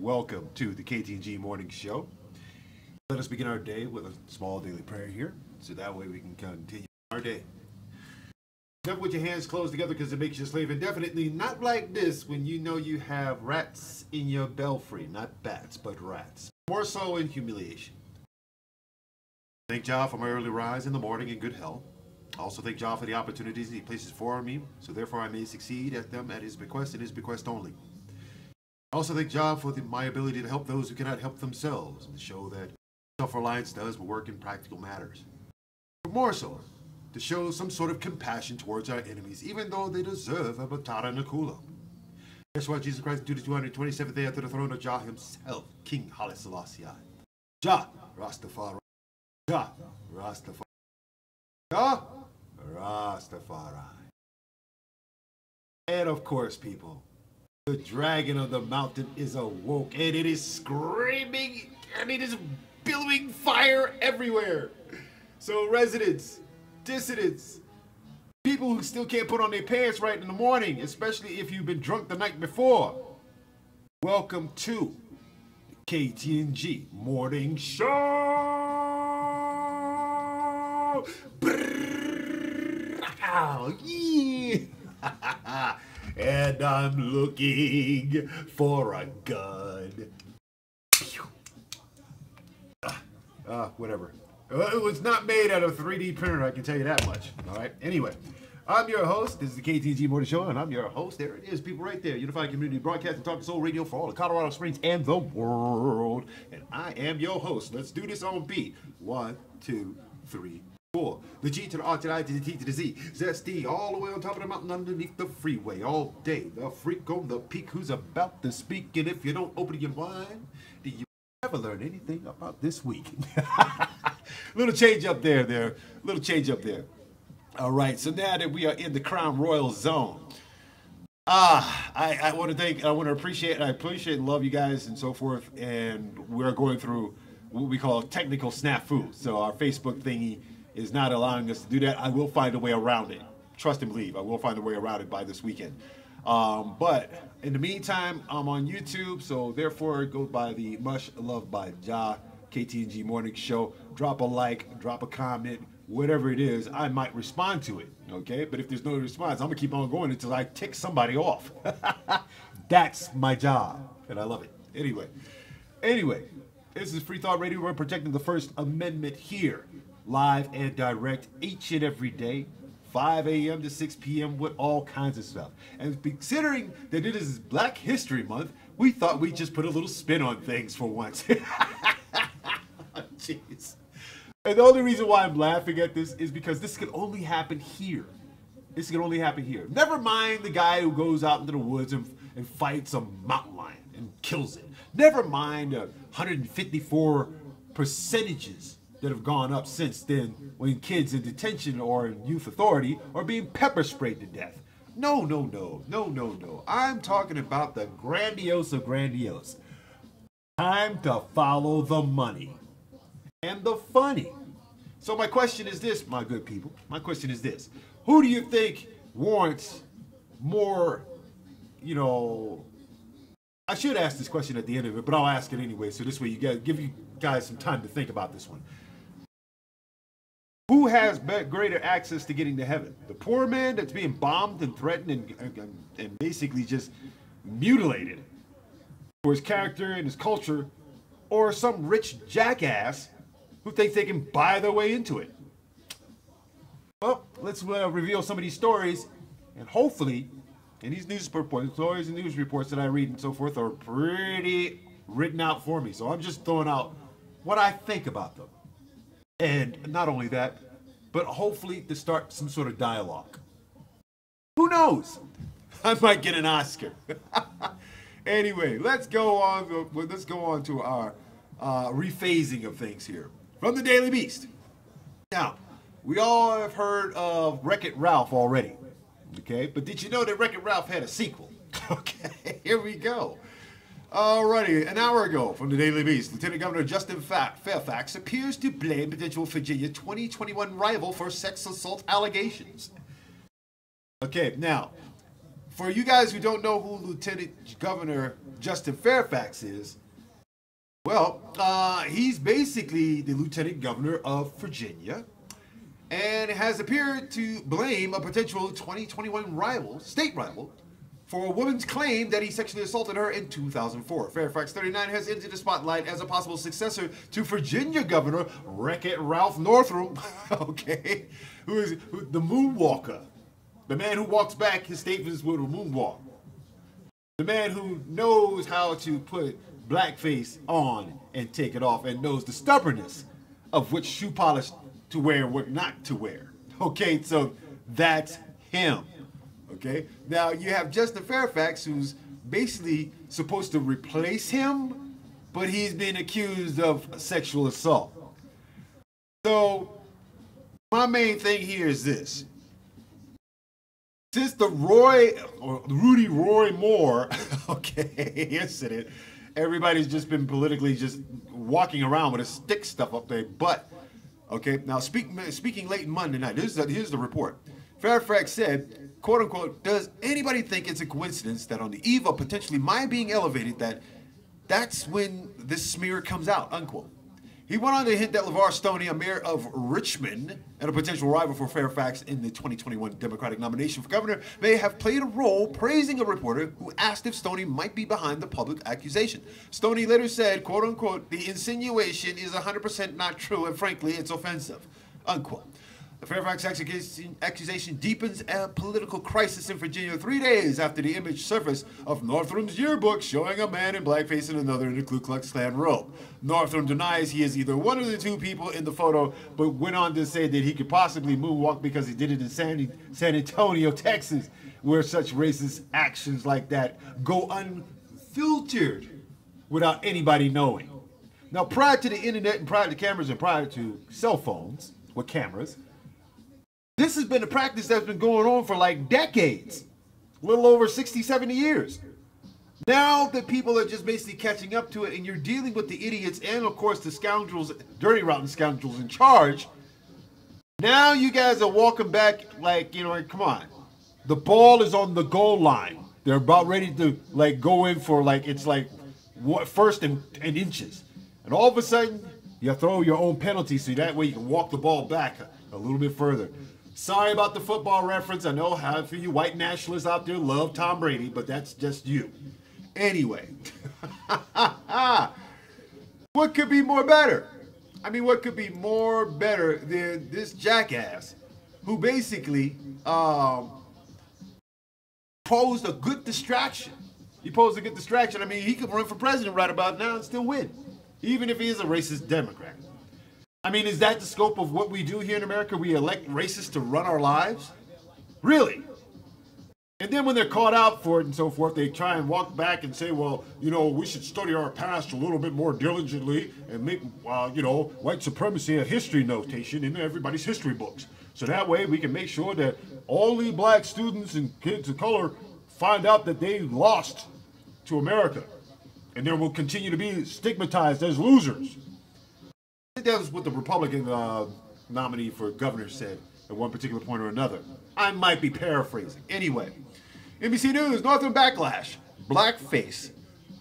Welcome to the KTNG Morning Show. Let us begin our day with a small daily prayer here, so that way we can continue our day. Never with your hands closed together because it makes you a slave indefinitely. Not like this when you know you have rats in your belfry. Not bats, but rats. More so in humiliation. Thank God for my early rise in the morning in good health. I also thank God for the opportunities He places for me, so therefore I may succeed at them at His bequest and His bequest only. I also thank God for my ability to help those who cannot help themselves and to show that self-reliance does work in practical matters. But more so, to show some sort of compassion towards our enemies, even though they deserve a batara and a culo. That's why Jesus Christ did the 227th day after the throne of Jah himself, King Haile Selassie. Jah Rastafari. Jah Rastafari. Jah Rastafari. And of course, people, the dragon of the mountain is awoke and it is screaming and it is billowing fire everywhere. So residents, dissidents, people who still can't put on their pants right in the morning, especially if you've been drunk the night before, welcome to the KTNG Morning Show. Brrr, yeah. And I'm looking for a gun. Whatever. It was not made out of 3D printer, I can tell you that much. All right. Anyway, I'm your host. This is the KTNG Morning Show, and I'm your host. There it is, people, right there. Unified Community Broadcasting, Talk Soul Radio for all of Colorado Springs and the world. And I am your host. Let's do this on beat. 1, 2, 3, 4. The G to the R to the I to the T to the Z. Zesty all the way on top of the mountain underneath the freeway all day. The freak on the peak who's about to speak. And if you don't open your mind, do you ever learn anything about this week? Little change up there. Little change up there. All right, so now that we are in the Crown Royal zone, I want to thank, I want to appreciate and love you guys and so forth. And we're going through what we call technical snafu. So our Facebook thingy is not allowing us to do that. I will find a way around it. Trust and believe. I will find a way around it by this weekend. But in the meantime, I'm on YouTube, so therefore go by the MushLuv'd by Jah KTNG Morning Show. Drop a like, drop a comment, whatever it is, I might respond to it, okay? But if there's no response, I'm gonna keep on going until I tick somebody off. That's my job, and I love it. Anyway, this is Free Thought Radio. We're protecting the First Amendment here, live and direct, each and every day, 5 a.m. to 6 p.m. with all kinds of stuff. And considering that it is Black History Month, we thought we'd just put a little spin on things for once. Jeez. And the only reason why I'm laughing at this is because this can only happen here. This can only happen here. Never mind the guy who goes out into the woods and fights a mountain lion and kills it. Never mind 154 percentages that have gone up since then when kids in detention or in youth authority are being pepper sprayed to death. No. I'm talking about the grandiose of grandiose. Time to follow the money and the funny. So my question is this, my good people. My question is this. Who do you think warrants more, I should ask this question at the end of it, but I'll ask it anyway. So this way you guys, give you guys some time to think about this one. Who has greater access to getting to heaven? The poor man that's being bombed and threatened and basically just mutilated for his character and his culture, or some rich jackass who thinks they can buy their way into it? Well, let's reveal some of these stories, and hopefully, and these news reports, stories and news reports that I read and so forth are pretty written out for me. So I'm just throwing out what I think about them. And not only that, but hopefully to start some sort of dialogue. Who knows? I might get an Oscar. Anyway, let's go on to our rephasing of things here. From the Daily Beast. Now, we all have heard of Wreck-It Ralph already. Okay, but did you know that Wreck-It Ralph had a sequel? Okay, here we go. Alrighty, an hour ago from the Daily Beast, Lieutenant Governor Justin Fairfax appears to blame potential Virginia 2021 rival for sex assault allegations. Okay, now, for you guys who don't know who Lieutenant Governor Justin Fairfax is, well, he's basically the Lieutenant Governor of Virginia and has appeared to blame a potential 2021 state rival, for a woman's claim that he sexually assaulted her in 2004. Fairfax, 39, has entered the spotlight as a possible successor to Virginia Governor Wreck-It Ralph Northam, okay, who is the moonwalker, the man who walks back his statements with a moonwalk, the man who knows how to put blackface on and take it off and knows the stubbornness of which shoe polish to wear and what not to wear. Okay, so that's him. Okay, now you have Justin Fairfax, who's basically supposed to replace him, but he's been accused of sexual assault. So my main thing here is this. Since the Rudy Roy Moore, okay, incident, everybody's just been politically just walking around with a stick stuff up their butt. Okay, now speaking late Monday night, here's the report. Fairfax said, quote unquote, does anybody think it's a coincidence that on the eve of potentially my being elevated, that's when this smear comes out, unquote. He went on to hint that LeVar Stoney, a mayor of Richmond and a potential rival for Fairfax in the 2021 Democratic nomination for governor, may have played a role praising a reporter who asked if Stoney might be behind the public accusation. Stoney later said, quote unquote, the insinuation is 100% not true and frankly it's offensive, unquote. The Fairfax accusation deepens a political crisis in Virginia 3 days after the image surfaced of Northam's yearbook showing a man in blackface and another in a Ku Klux Klan robe. Northam denies he is either one of the two people in the photo, but went on to say that he could possibly moonwalk because he did it in San Antonio, Texas, where such racist actions like that go unfiltered without anybody knowing. Now, prior to the internet and prior to cameras and prior to cell phones with cameras, this has been a practice that's been going on for like decades, a little over 60, 70 years. Now that people are just basically catching up to it and you're dealing with the idiots and of course the scoundrels, dirty rotten scoundrels in charge, now you guys are walking back like, you know, come on. The ball is on the goal line. They're about ready to like go in for like, it's like first and inches. And all of a sudden you throw your own penalty so that way you can walk the ball back a little bit further. Sorry about the football reference. I know half of you white nationalists out there love Tom Brady, but that's just you. Anyway, what could be more better? I mean, what could be more better than this jackass who basically posed a good distraction? He posed a good distraction. I mean, he could run for president right about now and still win, even if he is a racist Democrat. I mean, is that the scope of what we do here in America? We elect racists to run our lives? Really? And then when they're caught out for it and so forth, they try and walk back and say, well, you know, we should study our past a little bit more diligently and make, you know, white supremacy a history notation in everybody's history books. So that way we can make sure that all the black students and kids of color find out that they lost to America. And then will continue to be stigmatized as losers. I think that was what the Republican nominee for governor said at one particular point or another. I might be paraphrasing. Anyway, NBC News, Northern backlash. Blackface.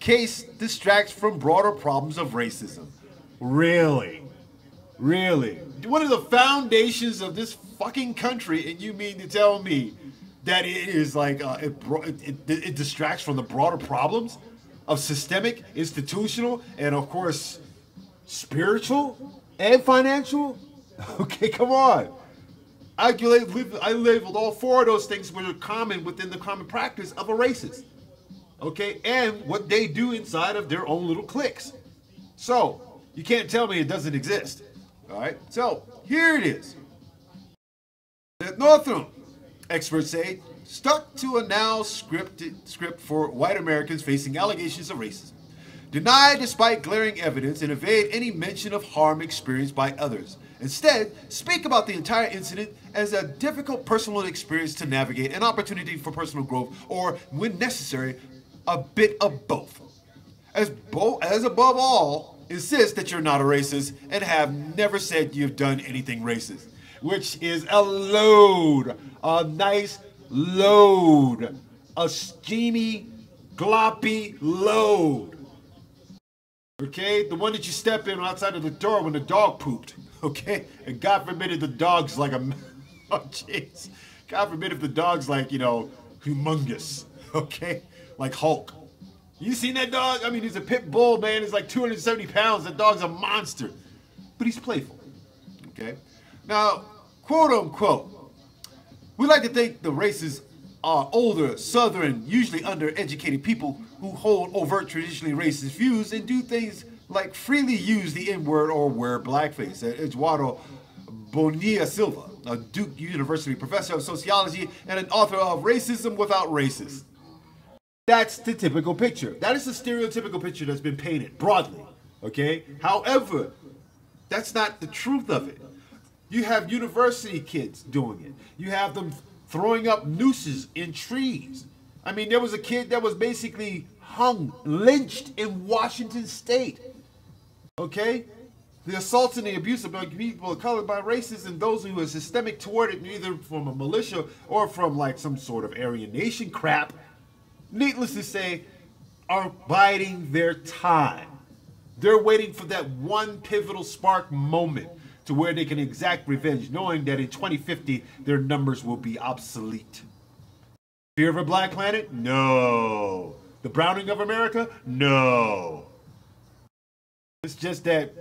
Case distracts from broader problems of racism. Really? Really? One of the foundations of this fucking country, and you mean to tell me that it is like, it distracts from the broader problems of systemic, institutional, and of course, spiritual and financial? Okay, come on. I labeled all four of those things which are common within the common practice of a racist. Okay, and what they do inside of their own little cliques. So, you can't tell me it doesn't exist. All right, so here it is. At Northam, experts say, stuck to a now script for white Americans facing allegations of racism. Deny despite glaring evidence and evade any mention of harm experienced by others. Instead, speak about the entire incident as a difficult personal experience to navigate, an opportunity for personal growth, or, when necessary, a bit of both. As above all, insist that you're not a racist and have never said you've done anything racist, which is a load, a nice load a steamy, gloppy load. Okay? The one that you step in outside of the door when the dog pooped. Okay? And God forbid if the dog's like a... Oh, jeez. God forbid if the dog's like, you know, humongous. Okay? Like Hulk. You seen that dog? I mean, he's a pit bull, man. He's like 270 pounds. That dog's a monster. But he's playful. Okay? Now, quote unquote, we like to think the races are older, southern, usually undereducated people who hold overt traditionally racist views and do things like freely use the N-word or wear blackface. Eduardo Bonilla Silva, a Duke University professor of sociology and an author of Racism Without Racists. That's the typical picture. That is the stereotypical picture that's been painted broadly. Okay? However, that's not the truth of it. You have university kids doing it. You have them throwing up nooses in trees. I mean, there was a kid that was basically hung, lynched in Washington State. Okay? The assaults and the abuse of people of color by racists and those who are systemic toward it, either from a militia or from like some sort of Aryan Nation crap, needless to say, are biding their time. They're waiting for that one pivotal spark moment to where they can exact revenge, knowing that in 2050, their numbers will be obsolete. Fear of a black planet? No. The browning of America? No. It's just that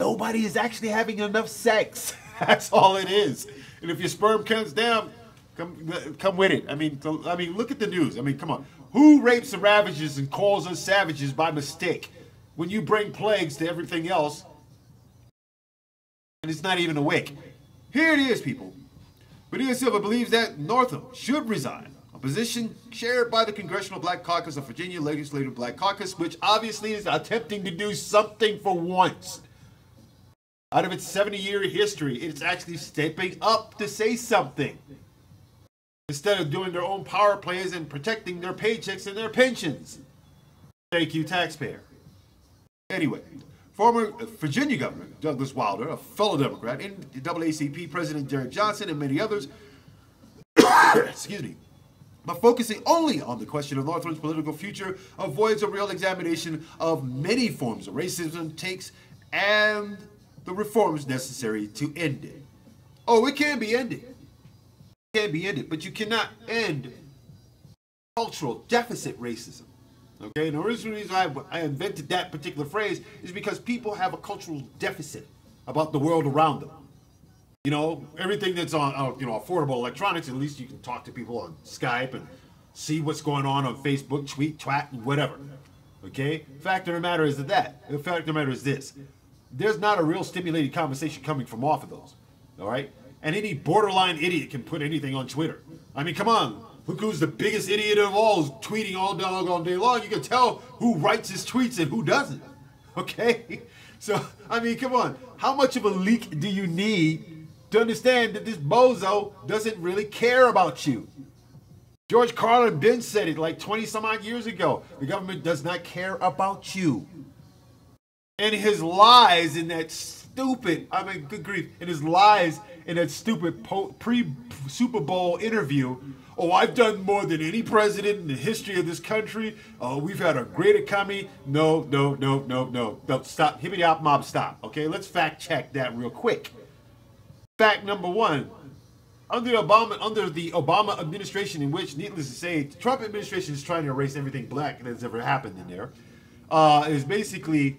nobody is actually having enough sex. That's all it is. And if your sperm counts down, come with it. I mean, look at the news. I mean, come on. Who rapes and ravages and calls us savages by mistake when you bring plagues to everything else and it's not even awake? Here it is, people. Bonilla Silva believes that Northam should resign, a position shared by the Congressional Black Caucus of Virginia Legislative Black Caucus, which obviously is attempting to do something for once. Out of its 70-year history, it's actually stepping up to say something, instead of doing their own power plays and protecting their paychecks and their pensions. Thank you, taxpayer. Anyway, former Virginia Governor Douglas Wilder, a fellow Democrat, and NAACP President Derek Johnson, and many others, excuse me, but focusing only on the question of Northam's political future avoids a real examination of many forms of racism, takes, and the reforms necessary to end it. Oh, it can be ended. Can be ended, but you cannot end cultural deficit racism. Okay, and the reason I invented that particular phrase is because people have a cultural deficit about the world around them. You know, everything that's on, affordable electronics, at least you can talk to people on Skype and see what's going on Facebook, tweet, twat, and whatever. Okay, fact of the matter is that. The fact of the matter is this: there's not a real stimulated conversation coming from off of those. All right. And any borderline idiot can put anything on Twitter. I mean, come on. Look who's the biggest idiot of all, who's tweeting all day long. You can tell who writes his tweets and who doesn't. Okay? So, I mean, come on. How much of a leak do you need to understand that this bozo doesn't really care about you? George Carlin Ben said it like 20 some odd years ago. The government does not care about you. And his lies in that stupid, good grief, and his lies in that stupid pre-Super Bowl interview. Oh, I've done more than any president in the history of this country. We've had a great economy. No, stop. Hippity hop mob, stop. Okay, let's fact check that real quick. Fact number one. Under the Obama administration, in which, needless to say, the Trump administration is trying to erase everything black that's ever happened in there, is basically,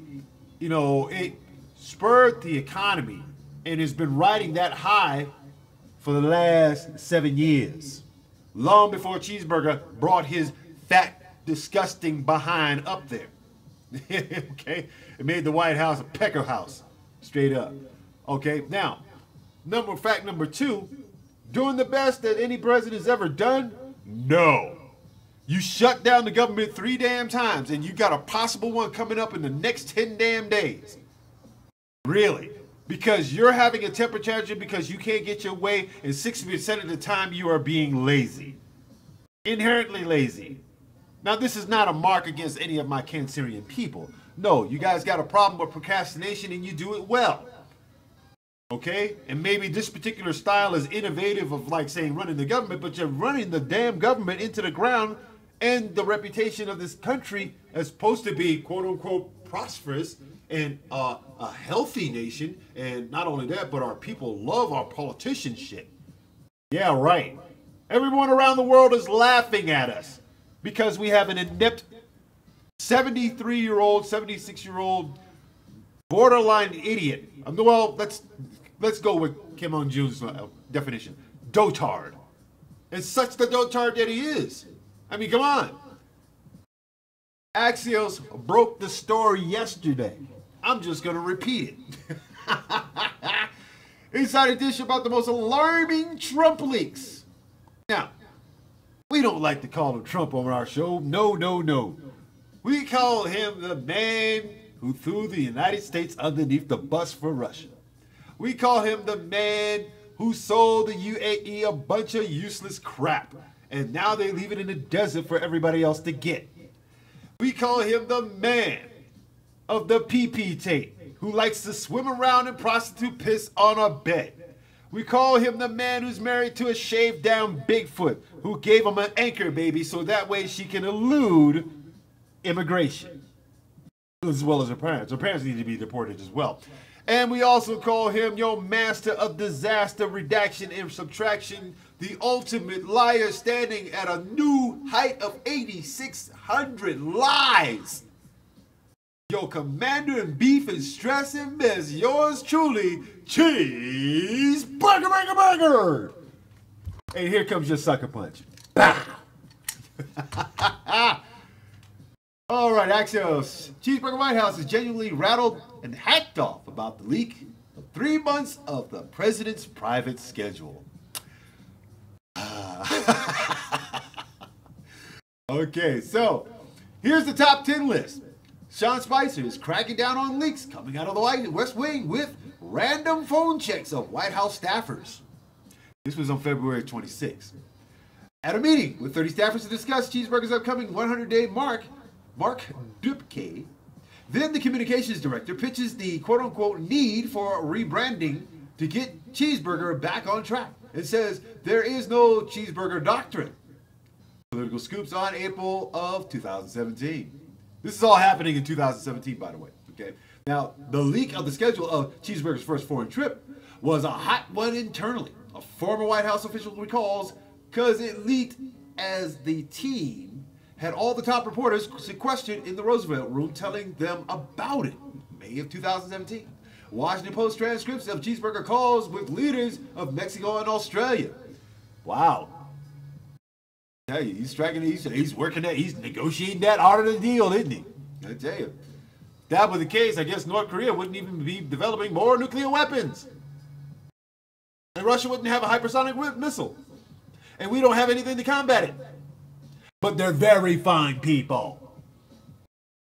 it spurred the economy and has been riding that high for the last 7 years. Long before Cheeseburger brought his fat, disgusting behind up there. Okay? It made the White House a pecker house. Straight up. Okay? Now, fact number two, doing the best that any president has ever done? No. You shut down the government 3 damn times, and you got a possible one coming up in the next 10 damn days. Really? Because you're having a temper tantrum because you can't get your way, and 60% of the time you are being lazy. Inherently lazy. Now, this is not a mark against any of my Cancerian people. No, you guys got a problem with procrastination and you do it well. Okay? And maybe this particular style is innovative of like saying running the government, but you're running the damn government into the ground, and the reputation of this country as supposed to be quote unquote prosperous and a healthy nation. And not only that, but our people love our politician shit. Yeah, right. Everyone around the world is laughing at us because we have an inept 73-year-old, 76-year-old borderline idiot. Well, let's go with Kim Jong-un's definition. Dotard. And such the dotard that he is. I mean, come on. Axios broke the story yesterday. I'm just going to repeat it. Inside edition about the most alarming Trump leaks. Now, we don't like to call him Trump on our show. No, no, no. We call him the man who threw the United States underneath the bus for Russia. We call him the man who sold the UAE a bunch of useless crap, and now they leave it in the desert for everybody else to get. We call him the man of the PP tape, who likes to swim around in prostitute piss on a bed. We call him the man who's married to a shaved down Bigfoot, who gave him an anchor baby so that way she can elude immigration, as well as her parents. Her parents need to be deported as well. And we also call him your master of disaster redaction and subtraction, the ultimate liar standing at a new height of 8,600 lies. Your commander in beef and stress and mess, yours truly, Cheeseburger. And here comes your sucker punch. Bah! All right, Axios. Cheeseburger White House is genuinely rattled and hacked off about the leak of 3 months of the president's private schedule. Okay, so here's the top 10 list. Sean Spicer is cracking down on leaks coming out of the West Wing with random phone checks of White House staffers. This was on February 26th. At a meeting with 30 staffers to discuss Cheeseburger's upcoming 100-day Mark Dupke, then the communications director pitches the quote-unquote need for rebranding to get Cheeseburger back on track and says there is no Cheeseburger doctrine. Political scoops on April of 2017. This is all happening in 2017, by the way. Okay. Now, the leak of the schedule of Cheeseburger's first foreign trip was a hot one internally. A former White House official recalls because it leaked as the team had all the top reporters sequestered in the Roosevelt Room telling them about it. May of 2017. Washington Post transcripts of Cheeseburger calls with leaders of Mexico and Australia. Wow. I tell you, he's tracking, he's working that, he's negotiating that art of the deal, isn't he? I tell you. If that was the case, I guess North Korea wouldn't even be developing more nuclear weapons. And Russia wouldn't have a hypersonic missile. And we don't have anything to combat it. But they're very fine people.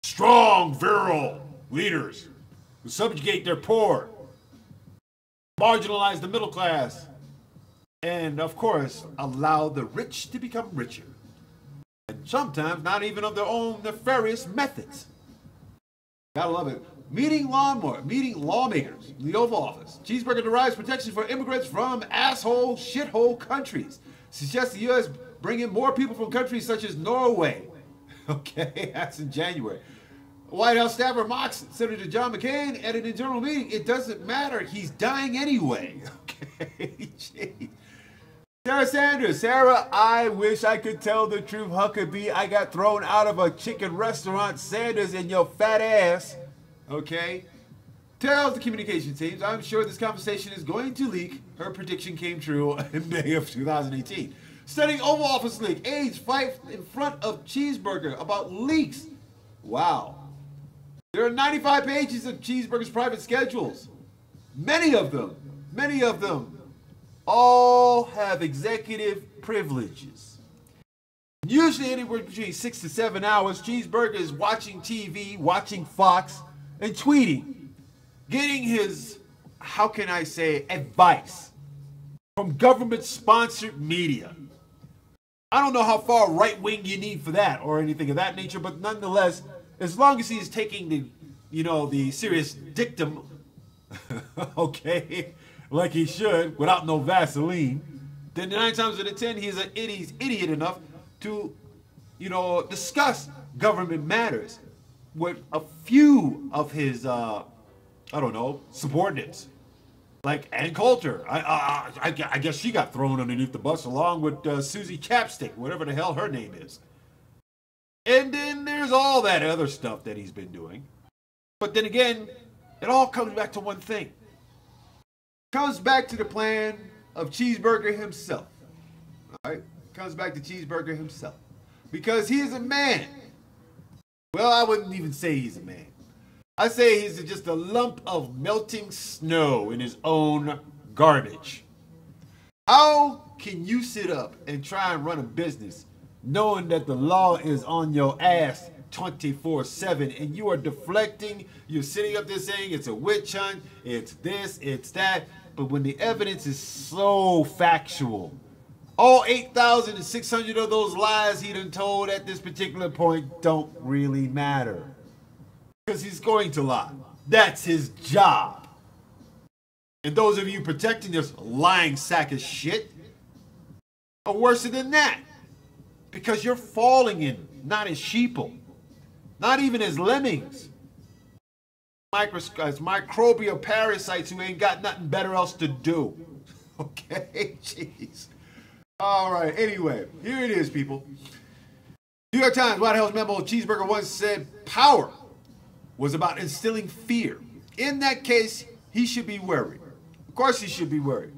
Strong, virile leaders who subjugate their poor, marginalize the middle class, and of course, allow the rich to become richer. And sometimes not even of their own nefarious methods. Gotta love it. Meeting lawmakers in the Oval Office. Cheeseburger derives protection for immigrants from asshole, shithole countries. Suggests the U.S. bring in more people from countries such as Norway. Okay, that's in January. White House staffer mocks Senator John McCain at an internal meeting. It doesn't matter. He's dying anyway. Okay, jeez. Sarah Sanders. Sarah, I wish I could tell the truth. Huckabee, I got thrown out of a chicken restaurant. Sanders and your fat ass. Okay. Tells the communication teams, I'm sure this conversation is going to leak. Her prediction came true in May of 2018. Studying Oval Office leak. AIDS fight in front of Cheeseburger about leaks. Wow. There are 95 pages of Cheeseburger's private schedules. Many of them, all have executive privileges. Usually anywhere between 6 to 7 hours, Cheeseburger is watching TV, watching Fox, and tweeting, getting his, how can I say, advice from government-sponsored media. I don't know how far right-wing you need for that or anything of that nature, but nonetheless, as long as he's taking the, the serious dictum, okay, like he should without no Vaseline, then 9 times out of 10 he's idiot enough to, you know, discuss government matters with a few of his, I don't know, subordinates. Like Ann Coulter. I guess she got thrown underneath the bus along with Susie Chapstick, whatever the hell her name is. And then there's all that other stuff that he's been doing. But then again, it all comes back to one thing. It comes back to the plan of Cheeseburger himself. All right? It comes back to Cheeseburger himself. Because he is a man. Well, I wouldn't even say he's a man. I say he's just a lump of melting snow in his own garbage. How can you sit up and try and run a business knowing that the law is on your ass 24/7 and you are deflecting, you're sitting up there saying it's a witch hunt, it's this, it's that, but when the evidence is so factual, all 8,600 of those lies he done told at this particular point don't really matter. Because he's going to lie. That's his job. And those of you protecting this lying sack of shit are worse than that. Because you're falling in, not as sheeple. Not even as lemmings. As microbial parasites who ain't got nothing better else to do. Okay? Jeez. Alright, anyway, here it is, people. New York Times, White House memo, Cheeseburger once said, power was about instilling fear. In that case, he should be worried. Of course he should be worried.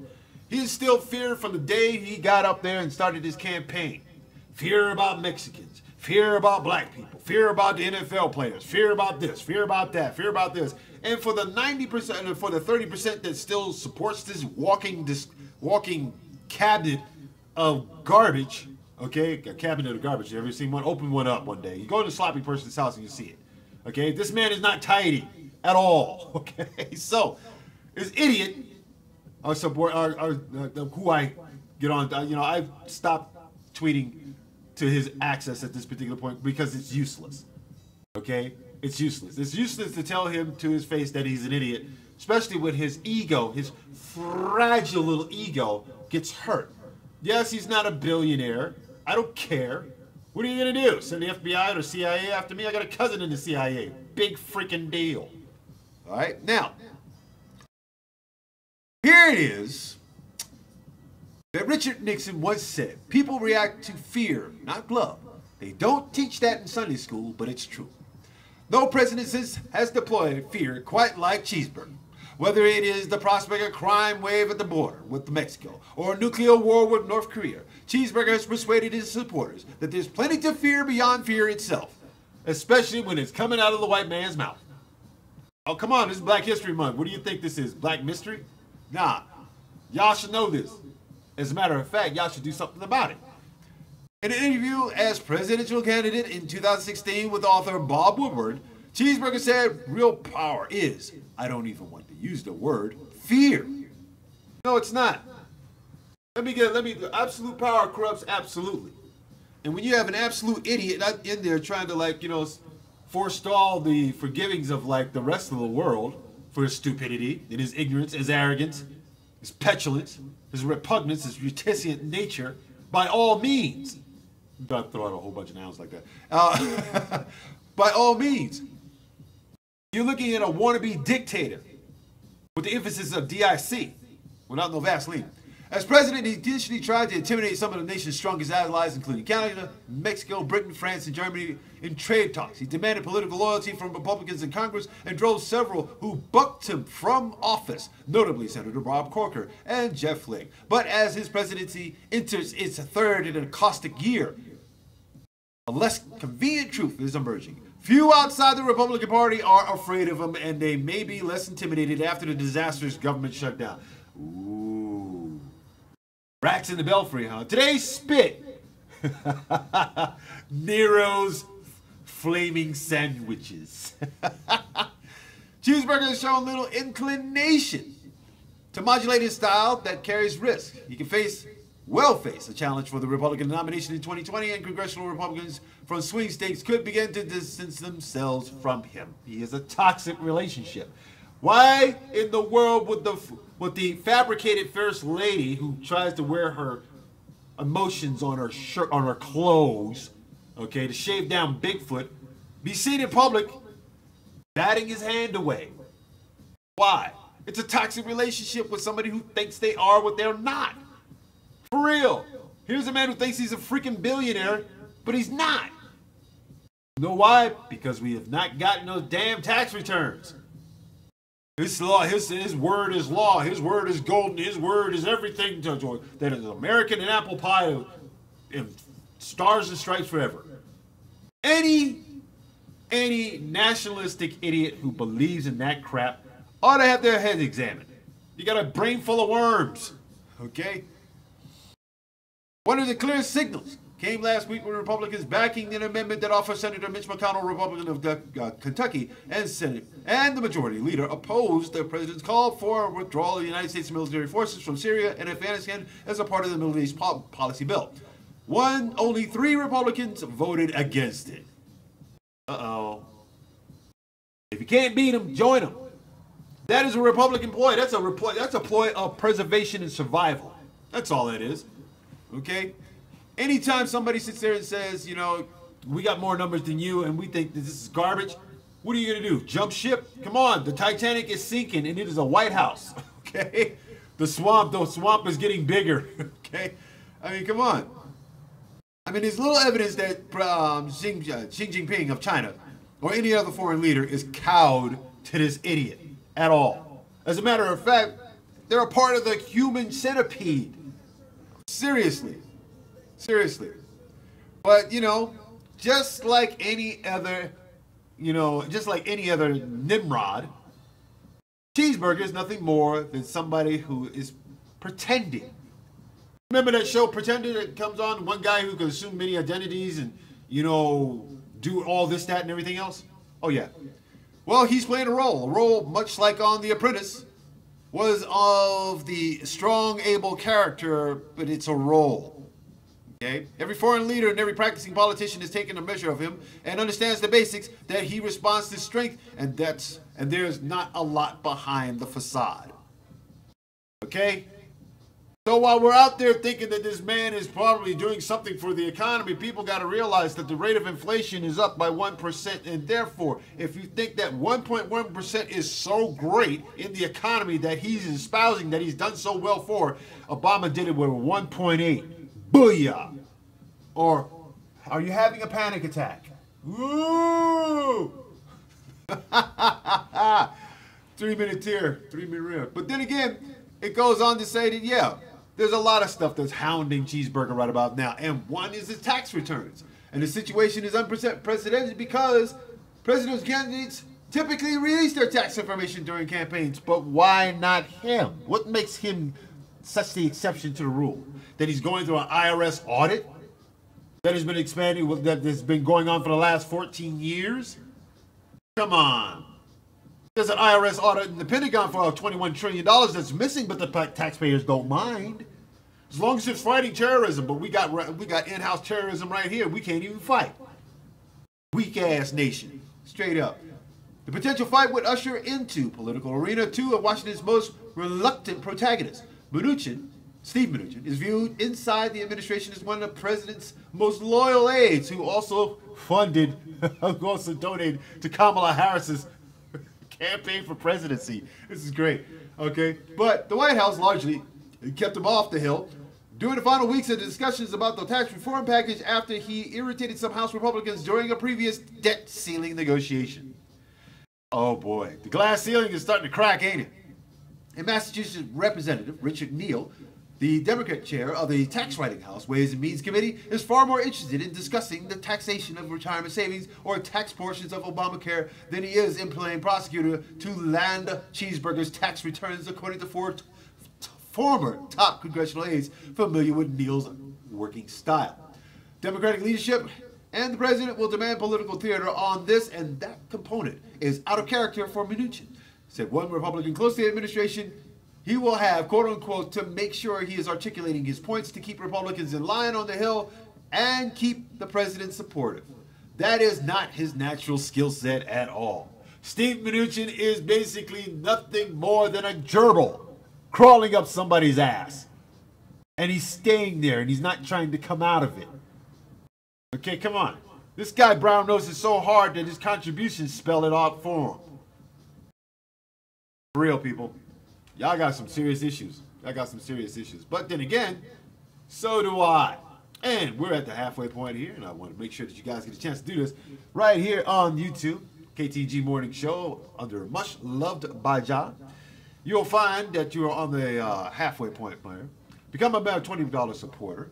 He instilled fear from the day he got up there and started his campaign. Fear about Mexicans, fear about black people, fear about the NFL players, fear about this, fear about that, fear about this. And for the 90% and for the 30% that still supports this walking cabinet of garbage, okay, a cabinet of garbage. You ever seen one? Open one up one day. You go to a sloppy person's house and you see it. Okay, this man is not tidy at all. Okay, so this idiot, who I get on, you know, I've stopped tweeting to his access at this particular point because it's useless. Okay, it's useless. It's useless to tell him to his face that he's an idiot, especially when his ego, his fragile little ego, gets hurt. Yes, he's not a billionaire. I don't care. What are you going to do? Send the FBI or CIA after me? I got a cousin in the CIA. Big freaking deal. All right? Now, here it is that Richard Nixon once said, people react to fear, not love. They don't teach that in Sunday school, but it's true. No president has deployed fear quite like Cheeseburger. Whether it is the prospect of crime wave at the border with Mexico or a nuclear war with North Korea, Cheeseburger has persuaded his supporters that there's plenty to fear beyond fear itself, especially when it's coming out of the white man's mouth. Oh, come on, this is Black History Month. What do you think this is, Black Mystery? Nah, y'all should know this. As a matter of fact, y'all should do something about it. In an interview as presidential candidate in 2016 with author Bob Woodward, Cheeseburger said, real power is, I don't even want to use the word, fear. No, it's not. Absolute power corrupts absolutely. And when you have an absolute idiot in there trying to, like, you know, forestall the forgivings of, like, the rest of the world for his stupidity and his ignorance, his arrogance, his petulance, his repugnance, his reticent nature, by all means. Don't throw out a whole bunch of nouns like that. By all means. You're looking at a wannabe dictator with the emphasis of DIC, without no Vaseline. As president, he initially tried to intimidate some of the nation's strongest allies, including Canada, Mexico, Britain, France, and Germany, in trade talks. He demanded political loyalty from Republicans in Congress and drove several who bucked him from office, notably Senator Bob Corker and Jeff Flake. But as his presidency enters its third and a caustic year, a less convenient truth is emerging. Few outside the Republican Party are afraid of him, and they may be less intimidated after the disastrous government shutdown. Ooh. Rats in the belfry, huh? Today's spit. Nero's flaming sandwiches. Cheeseburger has shown little inclination to modulate his style that carries risk. He can face a challenge for the Republican nomination in 2020, and congressional Republicans from swing states could begin to distance themselves from him. He is a toxic relationship. Why in the world would the fabricated first lady who tries to wear her emotions on her shirt, on her clothes, okay, to shave down Bigfoot, be seen in public batting his hand away? Why? It's a toxic relationship with somebody who thinks they are what they're not. For real. Here's a man who thinks he's a freaking billionaire, but he's not. You know why? Because we have not gotten those damn tax returns. His law, his word is law. His word is golden. His word is everything that is American and apple pie and stars and stripes forever. Any nationalistic idiot who believes in that crap ought to have their head examined. You got a brain full of worms, okay? One of the clear signals came last week when Republicans backing an amendment that offers Senator Mitch McConnell, Republican of Kentucky, and Senate, and the majority leader opposed the president's call for withdrawal of the United States military forces from Syria and Afghanistan as a part of the Middle East policy bill. Only 3 Republicans voted against it. Uh-oh. If you can't beat them, join them. That is a Republican ploy. That's a ploy of preservation and survival. That's all that is. Okay? Anytime somebody sits there and says, you know, we got more numbers than you and we think that this is garbage, what are you going to do? Jump ship? Come on. The Titanic is sinking and it is a White House. Okay? The swamp is getting bigger. Okay? I mean, come on. I mean, there's little evidence that Xi Jinping of China or any other foreign leader is cowed to this idiot at all. As a matter of fact, they're a part of the human centipede. Seriously. Seriously. But, you know, just like any other, Nimrod, Cheeseburger is nothing more than somebody who is pretending. Remember that show Pretender that comes on? One guy who can assume many identities and, you know, do all this, that, and everything else? Oh, yeah. Well, he's playing a role much like on The Apprentice, was of the strong, able character, but it's a role. Okay? Every foreign leader and every practicing politician is taking a measure of him and understands the basics that he responds to strength, and there's not a lot behind the facade. Okay? So while we're out there thinking that this man is probably doing something for the economy, people got to realize that the rate of inflation is up by 1%. And therefore, if you think that 1.1% is so great in the economy that he's espousing, that he's done so well for, Obama did it with 1.8. Booyah! Or, are you having a panic attack? Woo! 3-minute tear, 3-minute rib. But then again, it goes on to say that, yeah, there's a lot of stuff that's hounding Cheeseburger right about now. And one is his tax returns. And the situation is unprecedented because presidential candidates typically release their tax information during campaigns. But why not him? What makes him such the exception to the rule? That he's going through an IRS audit that has been expanding, that has been going on for the last 14 years? Come on. There's an IRS audit in the Pentagon for $21 trillion that's missing, but the taxpayers don't mind. As long as it's fighting terrorism, but we got in-house terrorism right here. We can't even fight. Weak-ass nation. Straight up. The potential fight would usher into political arena two of Washington's most reluctant protagonists. Steve Mnuchin, is viewed inside the administration as one of the president's most loyal aides, who also donated to Kamala Harris's campaign for presidency. This is great. Okay. But the White House largely kept him off the Hill during the final weeks of the discussions about the tax reform package after he irritated some House Republicans during a previous debt ceiling negotiation. Oh boy. The glass ceiling is starting to crack, ain't it? And Massachusetts Representative Richard Neal, the Democrat chair of the Tax Writing House Ways and Means Committee, is far more interested in discussing the taxation of retirement savings or tax portions of Obamacare than he is in playing prosecutor to land Cheeseburger's tax returns, according to former top congressional aides familiar with Neal's working style. Democratic leadership and the president will demand political theater on this, and that component is out of character for Mnuchin, said one Republican close to the administration. He will have, quote unquote, to make sure he is articulating his points to keep Republicans in line on the Hill and keep the president supportive. That is not his natural skill set at all. Steve Mnuchin is basically nothing more than a gerbil crawling up somebody's ass. And he's staying there, and he's not trying to come out of it. Okay, come on. This guy brown noses so hard that his contributions spell it out for him. For real, people. Y'all got some serious issues. Y'all got some serious issues. But then again, so do I. And we're at the halfway point here, and I want to make sure that you guys get a chance to do this right here on YouTube. KTNG Morning Show under MushLuv'd by Ja. You'll find that you are on the halfway point player. Become about a $20 supporter,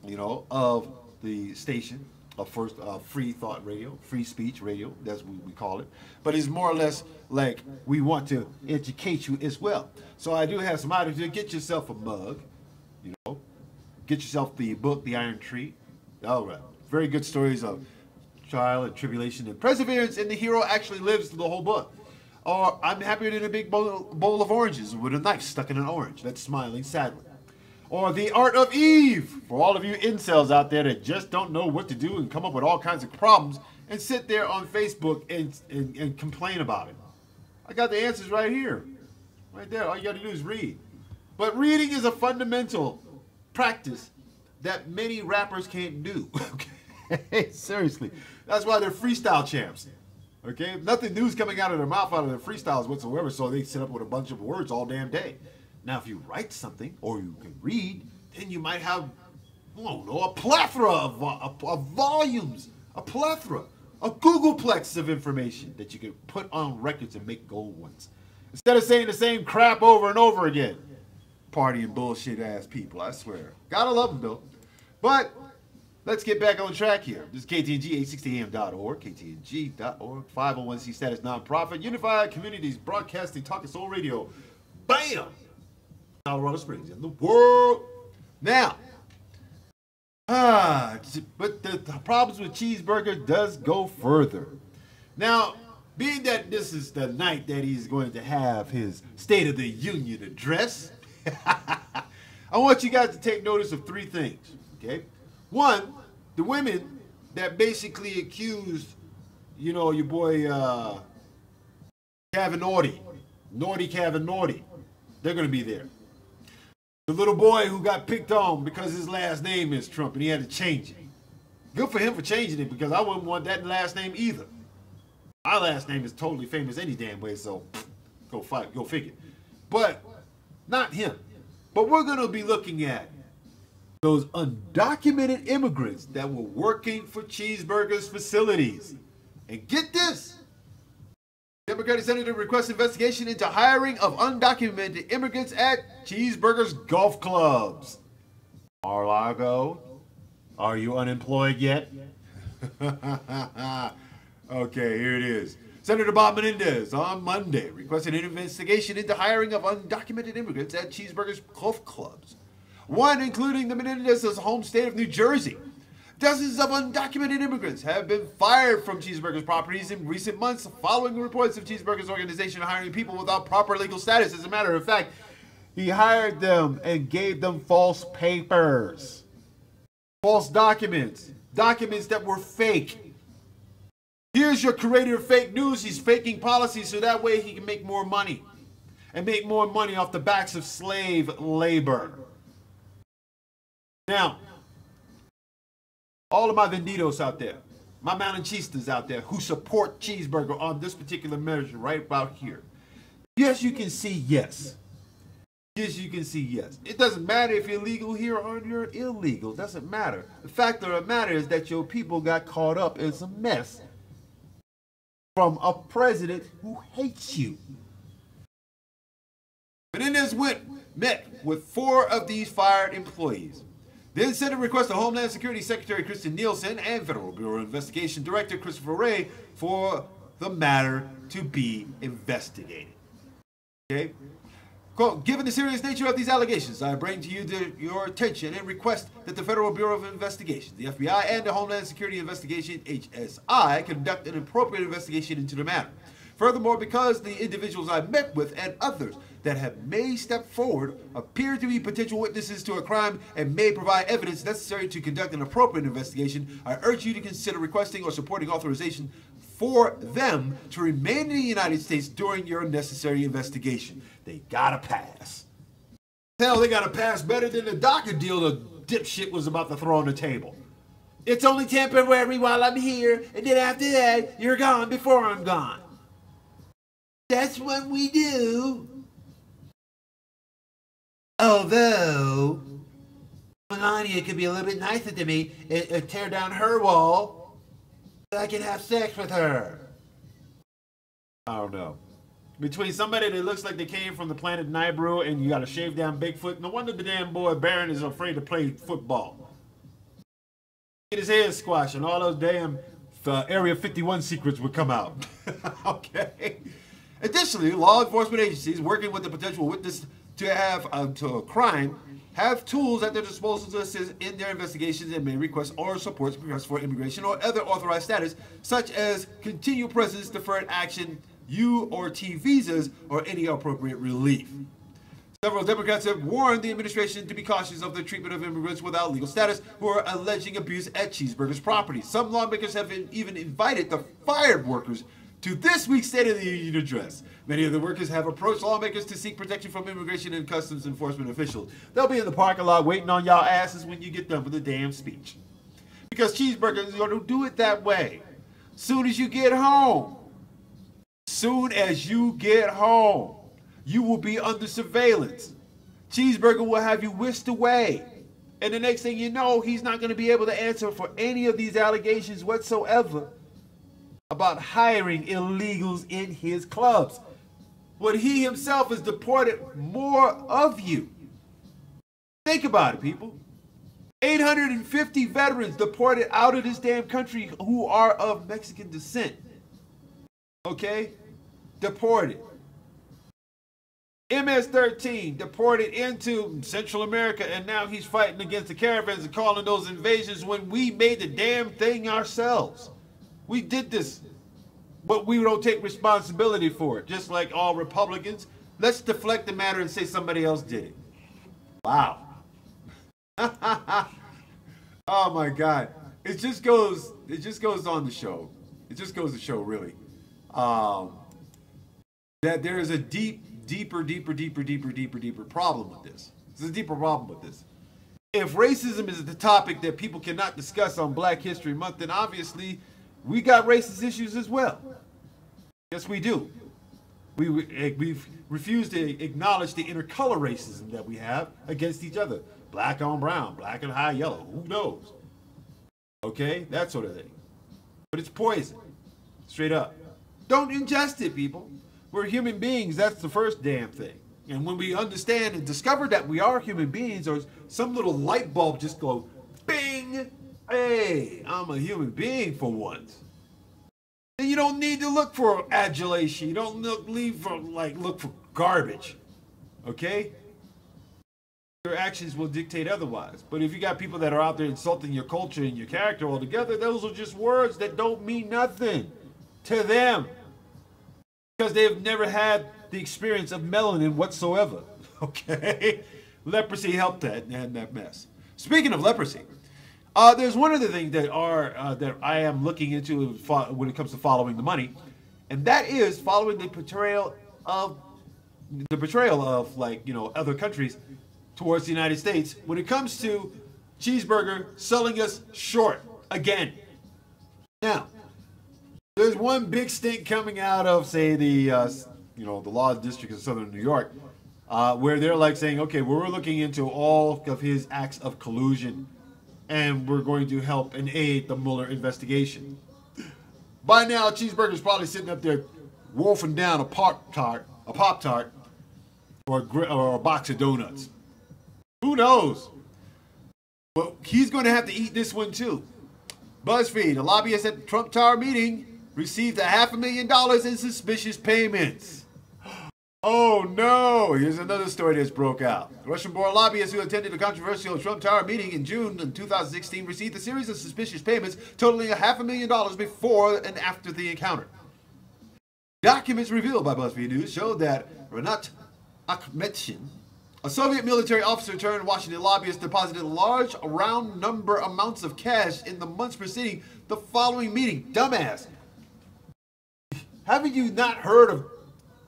you know, of the station of first free thought radio, free speech radio. That's what we call it. But it's more or less like we want to educate you as well. So I do have some items to get yourself a mug, you know, get yourself the book, The Iron Tree. All right, very good stories of trial and tribulation and perseverance, and the hero actually lives the whole book. Or I'm happier than a big bowl of oranges with a knife stuck in an orange that's smiling sadly. Or The Art of Eve, for all of you incels out there that just don't know what to do and come up with all kinds of problems and sit there on Facebook and complain about it. I got the answers right here. Right there. All you got to do is read. But reading is a fundamental practice that many rappers can't do. Okay? Seriously. That's why they're freestyle champs. Okay? Nothing new's coming out of their mouth out of their freestyles whatsoever, so they sit up with a bunch of words all damn day. Now, if you write something or you can read, then you might have, I don't know, a plethora of volumes, a plethora, a Googleplex of information that you can put on records and make gold ones. Instead of saying the same crap over and over again. Partying bullshit ass people, I swear. Gotta love them, though. But let's get back on track here. This is KTNG, 860am.org, KTNG.org, 501c status nonprofit, Unified Communities Broadcasting, Talking Soul Radio. Bam! Colorado Springs in the world. Now, but the problems with cheeseburger does go further. Now, being that this is the night that he's going to have his State of the Union address, I want you guys to take notice of three things, okay? One, the women that basically accused, you know, your boy Kevin Naughty, Kevin Naughty, they're going to be there. The little boy who got picked on because his last name is Trump and he had to change it. Good for him for changing it, because I wouldn't want that last name either. My last name is totally famous any damn way, so go figure. But not him. But we're going to be looking at those undocumented immigrants that were working for Cheeseburger's facilities. And get this. Democratic Senator requests investigation into hiring of undocumented immigrants at Cheeseburger's golf clubs. Mar-a-Lago, are you unemployed yet? Okay, here it is. Senator Bob Menendez on Monday requested an investigation into hiring of undocumented immigrants at Cheeseburger's golf clubs. One including the Menendez's home state of New Jersey. Dozens of undocumented immigrants have been fired from Cheeseburger's properties in recent months following reports of Cheeseburger's organization hiring people without proper legal status. As a matter of fact, he hired them and gave them false papers, false documents, documents that were fake. Here's your creator of fake news. He's faking policies so that way he can make more money and make more money off the backs of slave labor. Now, all of my venditos out there, my mananchistas out there who support Cheeseburger on this particular measure right about here. Yes, you can see yes. Yes, you can see yes. It doesn't matter if you're legal here or you're illegal. It doesn't matter. The fact of the matter is that your people got caught up in some mess from a president who hates you. Menendez met with 4 of these fired employees. Then Senate requested Homeland Security Secretary Kristen Nielsen and Federal Bureau of Investigation Director Christopher Wray for the matter to be investigated. Okay? Quote, given the serious nature of these allegations, I bring to you your attention and request that the Federal Bureau of Investigation, the FBI, and the Homeland Security Investigation, HSI, conduct an appropriate investigation into the matter. Furthermore, because the individuals I met with and others that may step forward appear to be potential witnesses to a crime and may provide evidence necessary to conduct an appropriate investigation, I urge you to consider requesting or supporting authorization for them to remain in the United States during your necessary investigation. They gotta pass. Hell, they gotta pass better than the DACA deal the dipshit was about to throw on the table. It's only temporary while I'm here, and then after that, you're gone before I'm gone. That's what we do. Although, Melania could be a little bit nicer to me and tear down her wall so I can have sex with her. I don't know. Between somebody that looks like they came from the planet Nibiru and you got a shaved down Bigfoot, no wonder the damn boy Baron is afraid to play football. Get his head squashed and all those damn Area 51 secrets would come out. Okay. Additionally, law enforcement agencies working with the potential witness to a crime have tools at their disposal to assist in their investigations and may request or support requests for immigration or other authorized status, such as continued presence, deferred action, U or T visas, or any appropriate relief. Several Democrats have warned the administration to be cautious of the treatment of immigrants without legal status who are alleging abuse at Cheeseburger's property. Some lawmakers have even invited the fired workers to this week's State of the Union address. Many of the workers have approached lawmakers to seek protection from immigration and customs enforcement officials. They'll be in the parking lot waiting on y'all asses when you get done with the damn speech. Because Cheeseburger is going to do it that way. Soon as you get home. Soon as you get home, you will be under surveillance. Cheeseburger will have you whisked away. And the next thing you know, he's not going to be able to answer for any of these allegations whatsoever about hiring illegals in his clubs. But he himself has deported more of you. Think about it, people. 850 veterans deported out of this damn country who are of Mexican descent. Okay? Deported. MS-13 deported into Central America, and now he's fighting against the caravans and calling those invasions when we made the damn thing ourselves. We did this, but we don't take responsibility for it. Just like all Republicans, let's deflect the matter and say somebody else did it. Wow. Oh my God. It just goes on the show. It just goes to show, really, that there is a deeper problem with this. There's a deeper problem with this. If racism is the topic that people cannot discuss on Black History Month, then obviously we got racist issues as well. Yes, we do. We've refused to acknowledge the intercolor racism that we have against each other. Black on brown, black and high yellow, who knows? Okay, that sort of thing. But it's poison, straight up. Don't ingest it, people. We're human beings, that's the first damn thing. And when we understand and discover that we are human beings, or some little light bulb just go, bing, hey, I'm a human being for once. And you don't need to look for adulation. You don't look for garbage. Okay? Your actions will dictate otherwise. But if you got people that are out there insulting your culture and your character altogether, those are just words that don't mean nothing to them. Because they've never had the experience of melanin whatsoever. Okay? Leprosy helped that mess. Speaking of leprosy, there's one other thing that I am looking into when it comes to following the money, and that is following the betrayal of other countries towards the United States when it comes to Cheeseburger selling us short again. Now, there's one big stink coming out of, say, the Law District of Southern New York, where they're like saying, okay, we're looking into all of his acts of collusion, and we're going to help and aid the Mueller investigation. By now, Cheeseburger's probably sitting up there wolfing down a Pop-Tart, or a box of donuts. Who knows? Well, he's going to have to eat this one too. BuzzFeed, a lobbyist at the Trump Tower meeting, received $500,000 in suspicious payments. Oh no! Here's another story that's broke out. Russian-born lobbyists who attended a controversial Trump Tower meeting in June 2016 received a series of suspicious payments totaling $500,000 before and after the encounter. Documents revealed by BuzzFeed News showed that Renat Akhmetshin, a Soviet military officer turned Washington lobbyist, deposited large round number amounts of cash in the months preceding the following meeting. Dumbass. Haven't you not heard of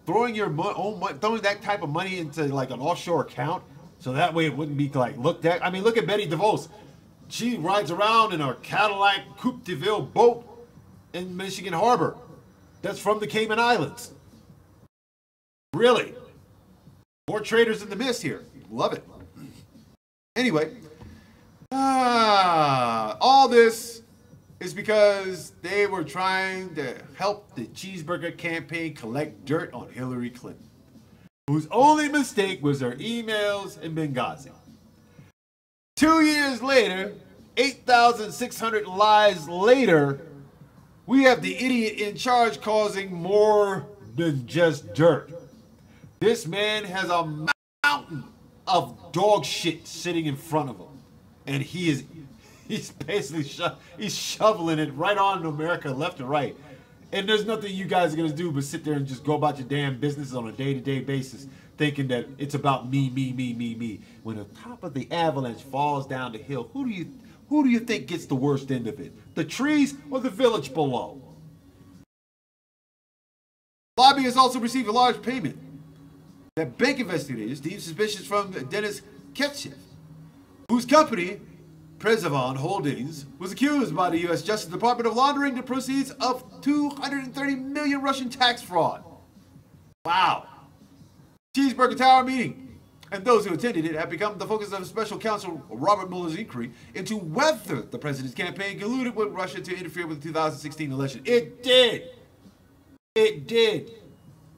throwing your own money, throwing that type of money into like an offshore account, so that way it wouldn't be like looked at? I mean, look at Betty DeVos. She rides around in a Cadillac Coupe de Ville boat in Michigan Harbor. That's from the Cayman Islands. Really? More traders in the mist here. Love it. Anyway, all this is because they were trying to help the Cheeseburger campaign collect dirt on Hillary Clinton, whose only mistake was her emails in Benghazi. 2 years later, 8,600 lies later, we have the idiot in charge causing more than just dirt. This man has a mountain of dog shit sitting in front of him, and he's basically shoveling it right on America, left and right. And there's nothing you guys are gonna do but sit there and just go about your damn business on a day-to-day basis, thinking that it's about me, me, me, me, me. When the top of the avalanche falls down the hill, who do you think gets the worst end of it? The trees or the village below? Lobbyists also received a large payment that bank investigators deemed suspicious from Dennis Ketchev, whose company, Prezavon Holdings, was accused by the U.S. Justice Department of laundering the proceeds of 230 million Russian tax fraud. Wow. Cheeseburger Tower meeting, and those who attended it have become the focus of special counsel Robert Mueller's inquiry into whether the president's campaign colluded with Russia to interfere with the 2016 election. It did. It did.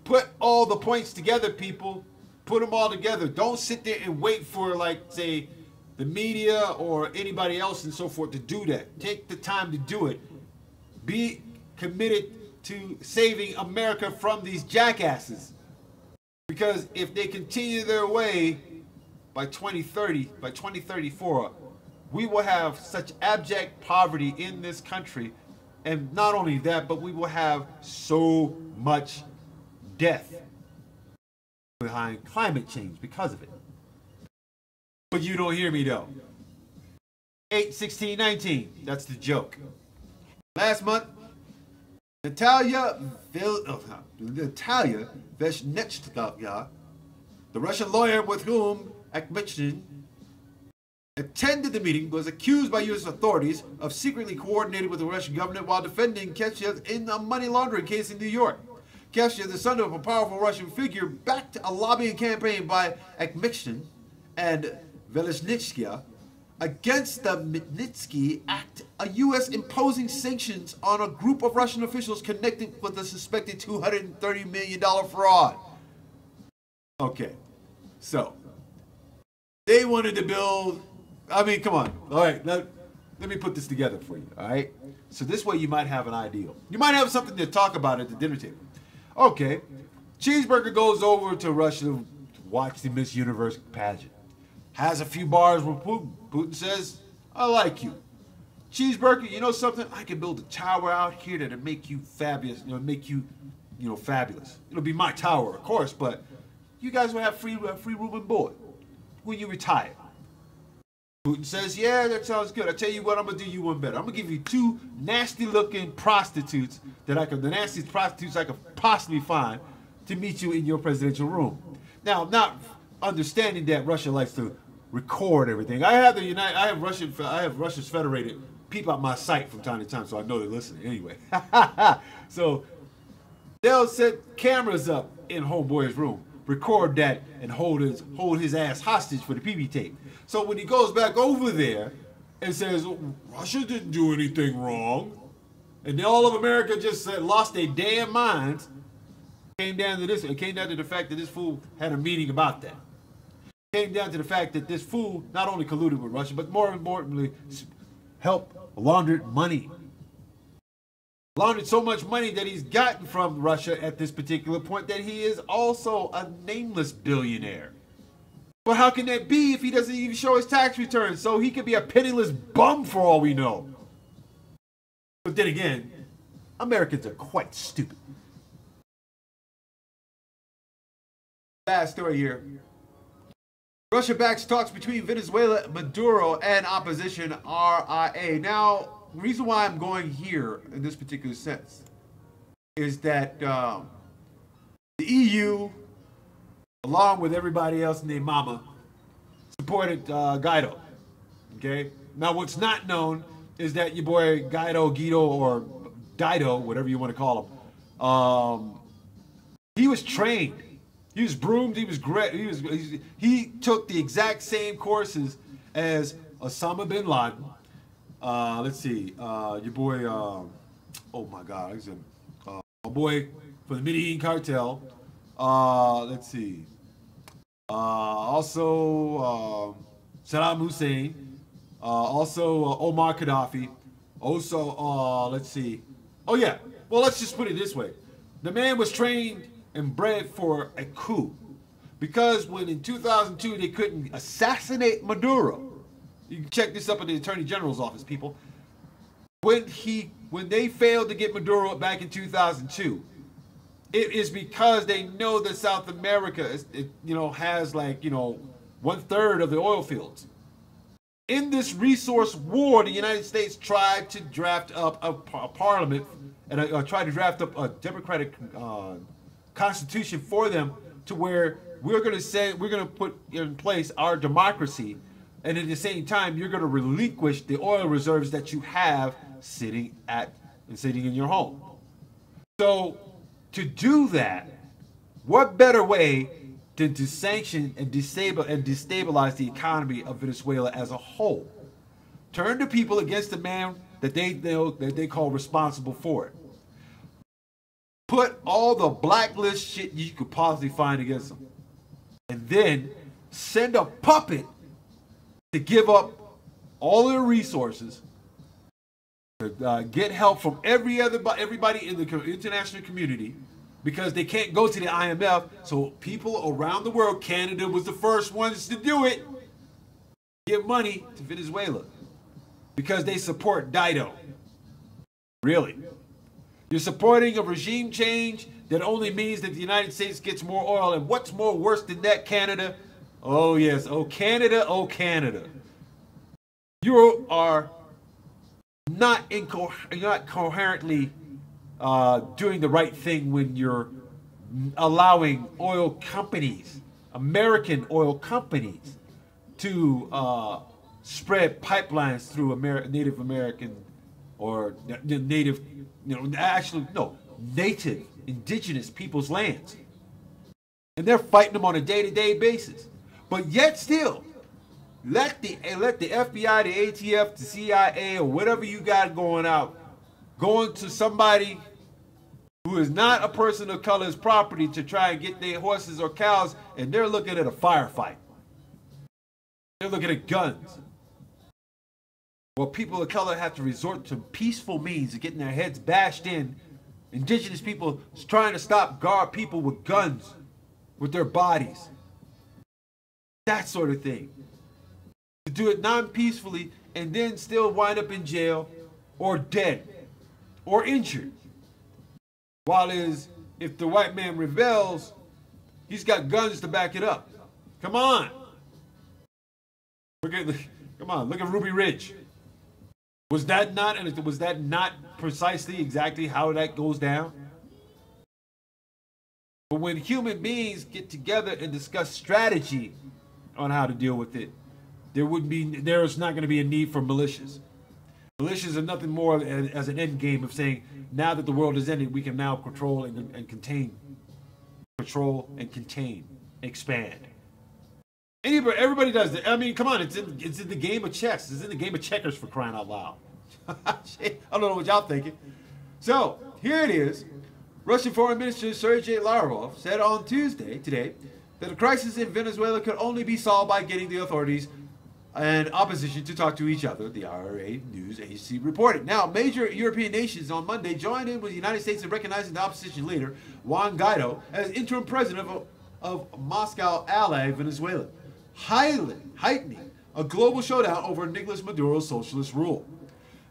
Put all the points together, people. Put them all together. Don't sit there and wait for, like, say, the media or anybody else and so forth to do that. Take the time to do it. Be committed to saving America from these jackasses. Because if they continue their way by 2030, by 2034, we will have such abject poverty in this country. And not only that, but we will have so much death behind climate change because of it. But you don't hear me though. 8/16/19, that's the joke. Last month, Natalia Veshnetskaya, the Russian lawyer with whom Akhmetshin attended the meeting, was accused by U.S. authorities of secretly coordinating with the Russian government while defending Ketchev in a money laundering case in New York. Ketchev, the son of a powerful Russian figure, backed a lobbying campaign by Akhmetshin and Velesnitsky against the Magnitsky Act, a U.S. imposing sanctions on a group of Russian officials connected with the suspected $230 million fraud. Okay, so they wanted to build, I mean, come on. All right, let me put this together for you, all right? So this way you might have an ideal. You might have something to talk about at the dinner table. Okay, Cheeseburger goes over to Russia to watch the Miss Universe pageant. Has a few bars with Putin. Putin says, I like you. Cheeseburger, you know something? I can build a tower out here that'll make you fabulous. Fabulous. It'll be my tower, of course, but you guys will have free room and board when you retire. Putin says, yeah, that sounds good. I tell you what, I'm going to do you one better. I'm going to give you two nasty-looking prostitutes the nastiest prostitutes I could possibly find to meet you in your presidential room. Now, not understanding that Russia likes to record everything. I have Russians Federated peep out my site from time to time, so I know they're listening anyway. So they'll set cameras up in Homeboy's room, record that, and hold his ass hostage for the PB tape. So when he goes back over there and says, Russia didn't do anything wrong, and all of America just lost their damn minds, came down to this. It came down to the fact that this fool had a meeting about that. It came down to the fact that this fool not only colluded with Russia, but more importantly, helped launder money. Laundered so much money that he's gotten from Russia at this particular point that he is also a nameless billionaire. But how can that be if he doesn't even show his tax returns? So he could be a penniless bum for all we know. But then again, Americans are quite stupid. Last story here. Russia backs talks between Venezuela, Maduro, and opposition RIA. Now, the reason why I'm going here in this particular sense is that the EU, along with everybody else named Mama, supported Guaido. Okay? Now, what's not known is that your boy Guido, or Dido, whatever you want to call him, he was trained. He was groomed. He was great. He took the exact same courses as Osama bin Laden. Let's see. Your boy, oh my God, my boy from the Medellin cartel. Let's see. Also, Saddam Hussein. Also, Omar Gaddafi. Also, let's see. Oh, yeah. Well, let's just put it this way. The man was trained and bred for a coup. Because when in 2002 they couldn't assassinate Maduro, you can check this up in the Attorney General's office, people. When they failed to get Maduro back in 2002, it is because they know that South America is, has like, 1/3 of the oil fields. In this resource war, the United States tried to draft up a parliament and tried to draft up a democratic constitution for them, to where we're going to put in place our democracy, and at the same time you're going to relinquish the oil reserves that you have sitting in your home. So to do that, what better way than to sanction and destabilize the economy of Venezuela as a whole? Turn the people against the man that they call responsible for it. Put all the blacklist shit you could possibly find against them, and then send a puppet to give up all their resources, to get help from everybody in the international community, because they can't go to the IMF. So people around the world, Canada was the first ones to do it, give money to Venezuela because they support Dido. Really? You're supporting a regime change that only means that the United States gets more oil. And what's more worse than that, Canada? Oh, yes. Oh, Canada. Oh, Canada. You are not coherently doing the right thing when you're allowing oil companies, American oil companies, to spread pipelines through Native American or native, native indigenous people's lands. And they're fighting them on a day-to-day basis. But yet still, let the FBI, the ATF, the CIA, or whatever you got going to somebody who is not a person of color's property to try and get their horses or cows, and they're looking at a firefight. They're looking at guns. Well, people of color have to resort to peaceful means of getting their heads bashed in. Indigenous people trying to stop guard people with guns, with their bodies. That sort of thing. To do it non-peacefully and then still wind up in jail or dead or injured. While if the white man rebels, he's got guns to back it up. Come on. Look at Ruby Ridge. Was that not precisely exactly how that goes down? But when human beings get together and discuss strategy on how to deal with it, there is not going to be a need for militias. Militias are nothing more as an end game of saying, now that the world is ended, we can now control and contain, expand. Everybody does that. I mean, come on, it's in the game of chess. It's in the game of checkers, for crying out loud. I don't know what y'all thinking. So here it is. Russian Foreign Minister Sergei Lavrov said on Tuesday, today, that the crisis in Venezuela could only be solved by getting the authorities and opposition to talk to each other, the RA News Agency reported. Now, major European nations on Monday joined in with the United States in recognizing the opposition leader, Juan Guaido, as interim president of Moscow ally Venezuela, heightening a global showdown over Nicolas Maduro's socialist rule.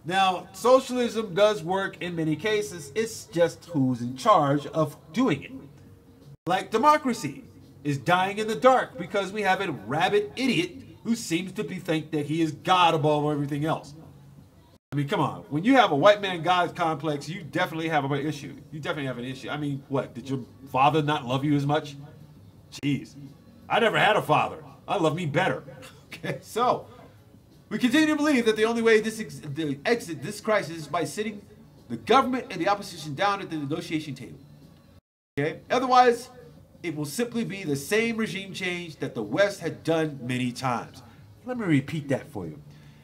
Now, socialism does work in many cases. It's just who's in charge of doing it. Like democracy is dying in the dark because we have a rabid idiot who seems to think that he is God above everything else. I I mean, come on. When you have a white man God complex, you definitely have an issue. You definitely have an issue. I mean, what? Did your father not love you as much? Jeez. I never had a father. I love me better. Okay, so we continue to believe that the only way to exit this crisis is by sitting the government and the opposition down at the negotiation table. Okay? Otherwise, it will simply be the same regime change that the West had done many times. Let me repeat that for you.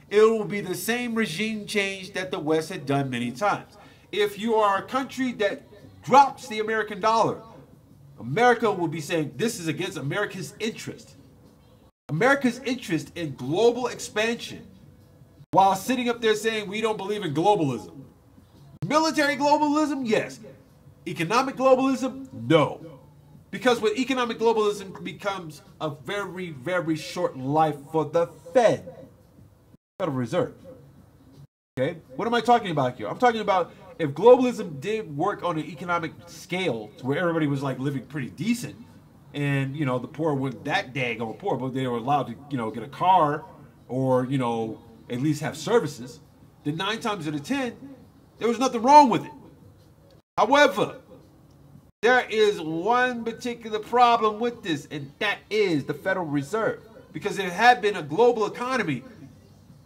It will be the same regime change that the West had done many times. If you are a country that drops the American dollar, America will be saying this is against America's interest. America's interest in global expansion, while sitting up there saying we don't believe in globalism. Military globalism, yes. Economic globalism, no. Because with economic globalism becomes a very, very short life for the Federal Reserve. Okay? What am I talking about here? I'm talking about if globalism did work on an economic scale to where everybody was like living pretty decent, and, you know, the poor weren't that daggone poor, but they were allowed to, you know, get a car or, you know, at least have services, then 9 times out of 10, there was nothing wrong with it. However, there is one particular problem with this, and that is the Federal Reserve. Because if it had been a global economy,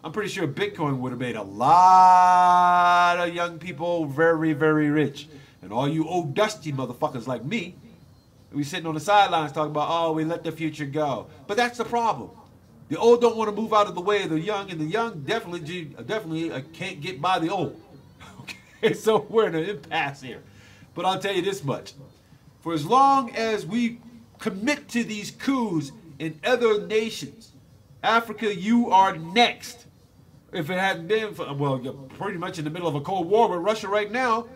I'm pretty sure Bitcoin would have made a lot of young people very, very rich. And all you old dusty motherfuckers like me, we sitting on the sidelines talking about, oh, we let the future go. But that's the problem. The old don't want to move out of the way of the young, and the young definitely can't get by the old. Okay, so we're in an impasse here. But I'll tell you this much. For as long as we commit to these coups in other nations, Africa, you are next. If it hadn't been for, well, you're pretty much in the middle of a Cold War with Russia right now.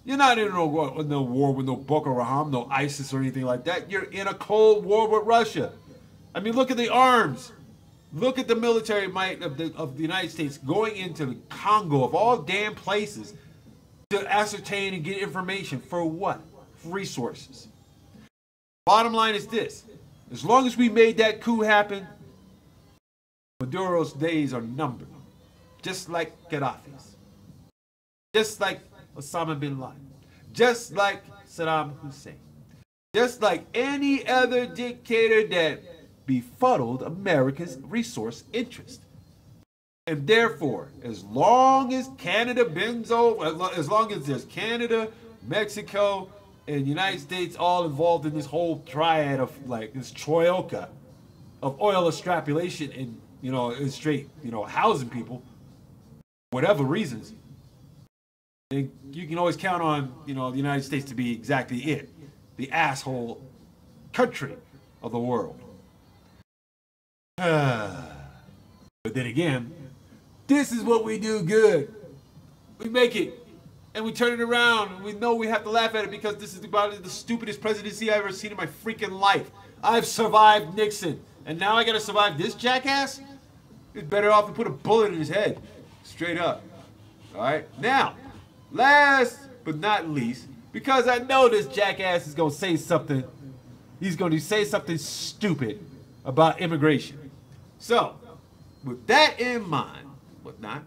You're not in no war with no Boko Haram, no ISIS or anything like that. You're in a Cold War with Russia. I mean, look at the arms. Look at the military might of the United States going into the Congo, of all damn places, to ascertain and get information. For what? Resources. Bottom line is this. As long as we made that coup happen, Maduro's days are numbered. Just like Gaddafi's. Just like Osama bin Laden. Just like Saddam Hussein. Just like any other dictator that befuddled America's resource interest. And therefore, as long as Canada bends over, as long as there's Canada, Mexico, and United States all involved in this whole triad of like this troika of oil extrapolation and, you know, straight, you know, housing people, whatever reasons, then you can always count on, you know, the United States to be exactly it, the asshole country of the world. But then again, this is what we do good. We make it, and we turn it around, and we know we have to laugh at it because this is about the stupidest presidency I've ever seen in my freaking life. I've survived Nixon, and now I gotta survive this jackass? It's better off to put a bullet in his head, straight up. All right, now, last but not least, because I know this jackass is gonna say something, he's gonna say something stupid about immigration. So, with that in mind, whatnot,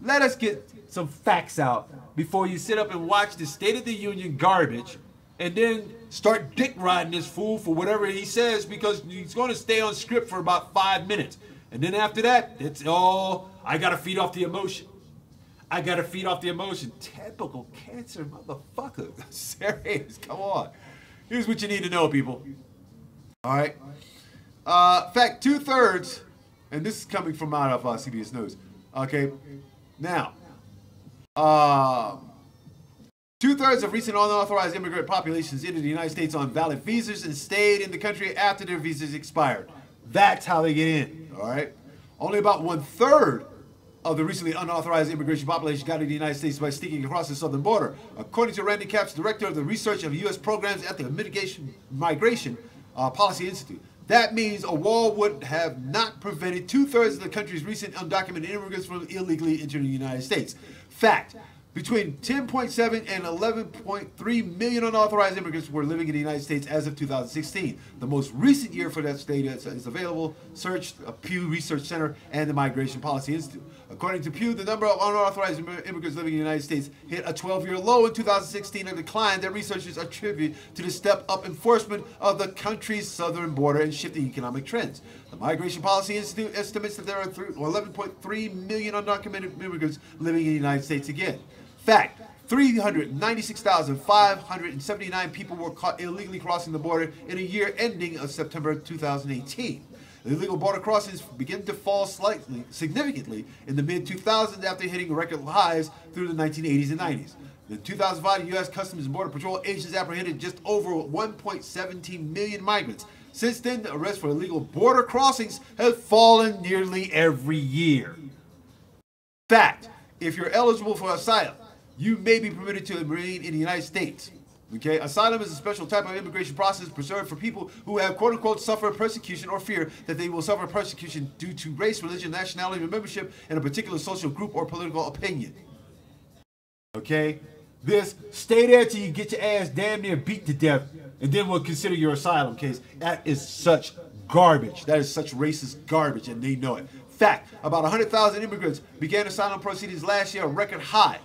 let us get some facts out before you sit up and watch the State of the Union garbage and then start dick riding this fool for whatever he says because he's going to stay on script for about 5 minutes. And then after that, it's all, I got to feed off the emotion. I got to feed off the emotion. Typical cancer motherfucker. Serious, come on. Here's what you need to know, people. All right. In fact, 2/3, and this is coming from out of CBS News. Okay, now, 2/3 of recent unauthorized immigrant populations entered the United States on valid visas and stayed in the country after their visas expired. That's how they get in, all right? Only about 1/3 of the recently unauthorized immigration population got into the United States by sneaking across the southern border. According to Randy Capps, director of the research of U.S. programs at the Migration Policy Institute. That means a wall would have not prevented 2/3 of the country's recent undocumented immigrants from illegally entering the United States. Fact, between 10.7 and 11.3 million unauthorized immigrants were living in the United States as of 2016. The most recent year for that data is available. Search Pew Research Center and the Migration Policy Institute. According to Pew, the number of unauthorized immigrants living in the United States hit a 12-year low in 2016, a decline that researchers attribute to the step-up enforcement of the country's southern border and shifting economic trends. The Migration Policy Institute estimates that there are 11.3 million undocumented immigrants living in the United States again. Fact, 396,579 people were caught illegally crossing the border in a year ending of September 2018. The illegal border crossings began to fall significantly in the mid-2000s after hitting record highs through the 1980s and 90s. In 2005, U.S. Customs and Border Patrol agents apprehended just over 1.17 million migrants. Since then, the arrests for illegal border crossings have fallen nearly every year. Fact, if you're eligible for asylum, you may be permitted to remain in the United States. Okay, asylum is a special type of immigration process preserved for people who have quote-unquote suffered persecution or fear that they will suffer persecution due to race, religion, nationality, or membership in a particular social group or political opinion. Okay, this stay there till you get your ass damn near beat to death, and then we'll consider your asylum case. That is such garbage. That is such racist garbage, and they know it. Fact, about 100,000 immigrants began asylum proceedings last year, a record high.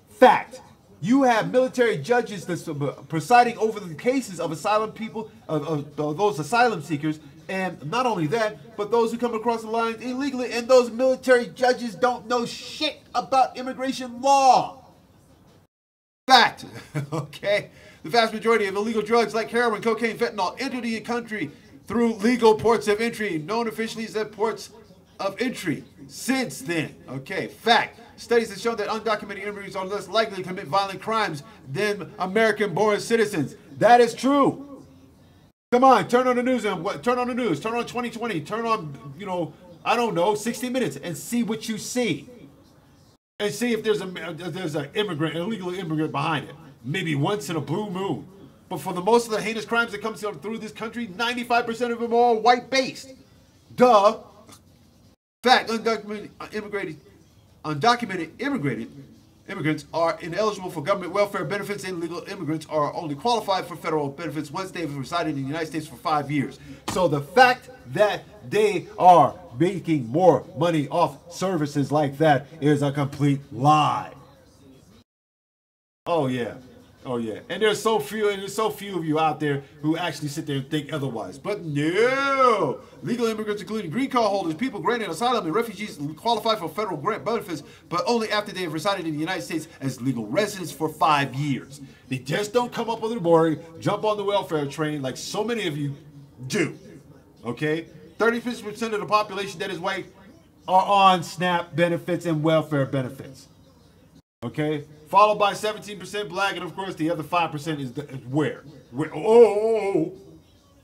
Fact. You have military judges that's presiding over the cases of asylum people, of those asylum seekers, and not only that, but those who come across the lines illegally, and those military judges don't know shit about immigration law. Fact, okay? The vast majority of illegal drugs like heroin, cocaine, fentanyl enter the country through legal ports of entry, known officially as ports of entry. Since then, okay? Fact. Studies have shown that undocumented immigrants are less likely to commit violent crimes than American-born citizens. That is true. Come on, turn on the news and turn on the news. Turn on 2020. Turn on, I don't know, 60 Minutes and see what you see. And see if there's an illegal immigrant behind it. Maybe once in a blue moon. But for the most of the heinous crimes that come through this country, 95% of them are all white-based. Duh. Fact, undocumented immigrants are ineligible for government welfare benefits, and illegal immigrants are only qualified for federal benefits once they've resided in the United States for 5 years. So the fact that they are making more money off services like that is a complete lie. Oh yeah. Oh yeah, and there's so few of you out there who actually sit there and think otherwise. But no, legal immigrants, including green card holders, people granted asylum, and refugees qualify for federal grant benefits, but only after they have resided in the United States as legal residents for 5 years. They just don't come up over the border, jump on the welfare train like so many of you do. Okay, 36% of the population that is white are on SNAP benefits and welfare benefits. Okay, followed by 17% black, and of course the other 5% is where? Oh,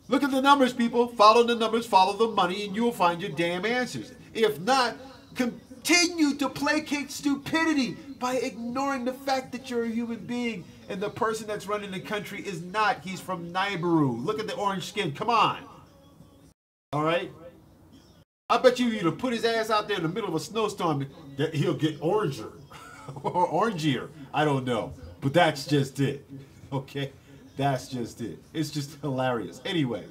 look at the numbers, people. Follow the numbers, follow the money, and you will find your damn answers. If not, continue to placate stupidity by ignoring the fact that you're a human being and the person that's running the country is not. He's from Nibiru. Look at the orange skin. Come on. All right. I bet you to put his ass out there in the middle of a snowstorm, that he'll get oranger. Or orangier, I don't know, but that's just it. Okay, that's just it. It's just hilarious. Anyway,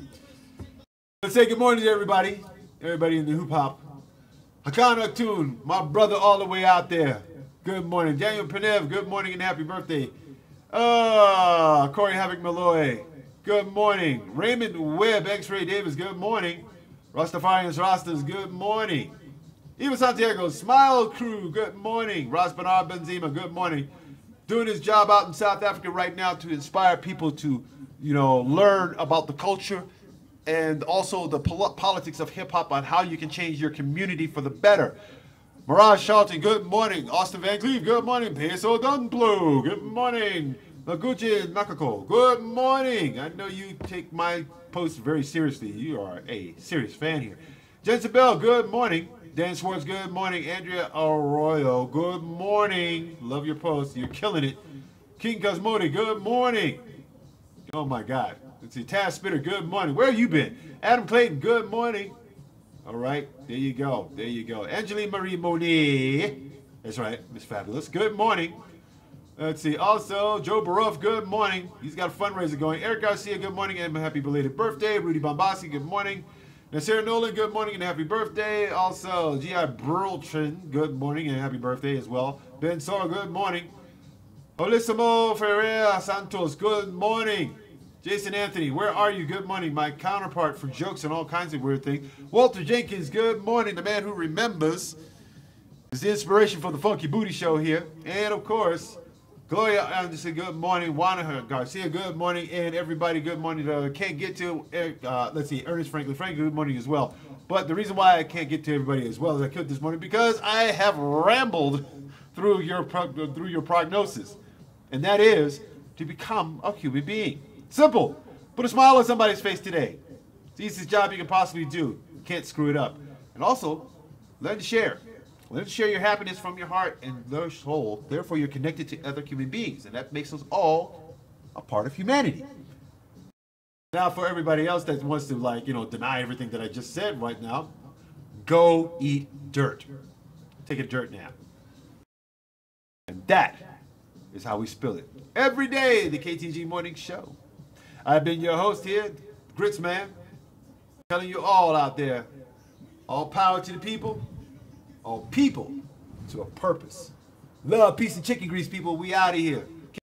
let's say good morning to everybody in the hoop hop. Hakan Aktun, my brother all the way out there. Good morning. Daniel Penev, good morning and happy birthday. Corey Havoc Malloy, good morning. Raymond Webb, X-Ray Davis, good morning. Rastafarians Rastas, good morning. Eva Santiago, Smile Crew, good morning. Ras Bernard Benzema, good morning. Doing his job out in South Africa right now to inspire people to, learn about the culture and also the politics of hip-hop on how you can change your community for the better. Mirage Charlton, good morning. Austin Van Cleve, good morning. Peso Dunplo, good morning. Maguchi Nakako, good morning. I know you take my posts very seriously. You are a serious fan here. Jensen Bell, good morning. Dan Swartz, good morning. Andrea Arroyo, good morning. Love your post. You're killing it. King Cosmodi, good morning. Oh my God. Let's see. Taz Spitter, good morning. Where have you been? Adam Clayton, good morning. All right. There you go. There you go. Angeline Marie Monier. That's right. Miss Fabulous. Good morning. Let's see. Also, Joe Baroff, good morning. He's got a fundraiser going. Eric Garcia, good morning and happy belated birthday. Rudy Bombasi, good morning. Sarah Nolan, good morning and happy birthday. Also, G.I. Burltron, good morning and happy birthday as well. Ben Sora, good morning. Olissimo Ferreira Santos, good morning. Jason Anthony, where are you? Good morning. My counterpart for jokes and all kinds of weird things. Walter Jenkins, good morning. The man who remembers is the inspiration for the Funky Booty Show here. And of course, Gloria Anderson, good morning. Juana Garcia, good morning. And everybody, good morning. Can't get to, let's see, Ernest Franklin Frank, good morning as well. But the reason why I can't get to everybody as well as I could this morning, because I have rambled through your prognosis. And that is to become a human being. Simple. Put a smile on somebody's face today. It's the easiest job you can possibly do. You can't screw it up. And also, learn to share. Learn to share your happiness from your heart and your soul. Therefore, you're connected to other human beings. And that makes us all a part of humanity. Now, for everybody else that wants to, like, deny everything that I just said right now, go eat dirt. Take a dirt nap. And that is how we spill it. Every day, the KTNG Morning Show. I've been your host here, Grits Man, telling you all out there, all power to the people, all people to a purpose. Love, peace, and chicken grease, people. We out of here.